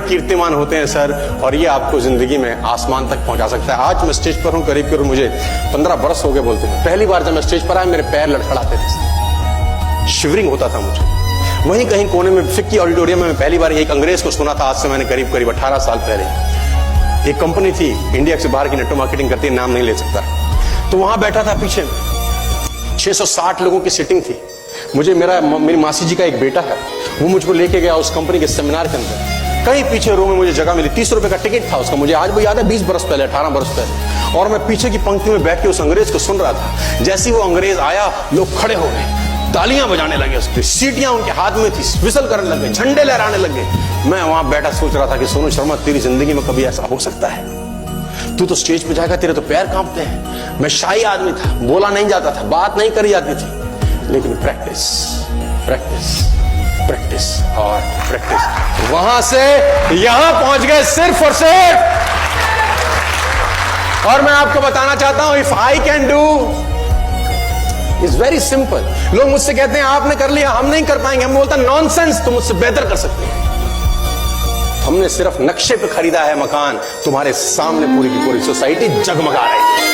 कीर्तिमान होते हैं सर, और ये आपको जिंदगी में आसमान तक पहुंचा सकता है। आज मैं स्टेज पर हूं, करीब करीब मुझे 15 बरस हो गए बोलते हैं। पहली बार जब मैं स्टेज पर आया मेरे पैर लड़खड़ाते थे, शिवरिंग होता था मुझे। वहीं कहीं कोने में फिक्की ऑडिटोरियम में मैं पहली बार एक अंग्रेज को सुना था। आज से मैंने करीब करीब 18 साल पहले। एक कंपनी थी इंडिया से बाहर की, नेटवर्क मार्केटिंग करती है, नाम नहीं ले सकता। तो वहां बैठा था, पीछे 660 लोगों की सीटिंग थी। मुझे मेरी मासी जी का एक बेटा है, वो मुझको लेके गया उस कंपनी के सेमिनार के अंदर। कहीं पीछे रो में मुझे जगह मिली, 30 रुपए का टिकट था उसका। मुझे आज भी याद है, 20 बरस पहले, 18 बरस पहले। और मैं पीछे की पंक्ति में बैठ के उस अंग्रेज को सुन रहा था। जैसे ही वो अंग्रेज आया, लोग खड़े हो गए, तालियां बजाने लगे, उसकी सीटियां उनके हाथ में थी, विसल करने लगे, झंडे लहराने लगे। मैं वहां बैठा सोच रहा था कि सोनू शर्मा, तेरी जिंदगी में कभी ऐसा हो सकता है? तू तो स्टेज पे जाएगा, तेरे तो पैर कांपते हैं। मैं शाही आदमी था, बोला नहीं जाता था, बात नहीं करी जाती थी, लेकिन प्रैक्टिस प्रैक्टिस प्रैक्टिस और प्रैक्टिस, वहां से यहां पहुंच गए सिर्फ और सिर्फ। और मैं आपको बताना चाहता हूं, if I can do, it's very simple. लोग मुझसे कहते हैं आपने कर लिया, हम नहीं कर पाएंगे। हम बोलते हैं नॉनसेंस, तुम मुझसे बेहतर कर सकते हैं। हमने सिर्फ नक्शे पे खरीदा है मकान, तुम्हारे सामने पूरी की पूरी सोसाइटी जगमगा रही है।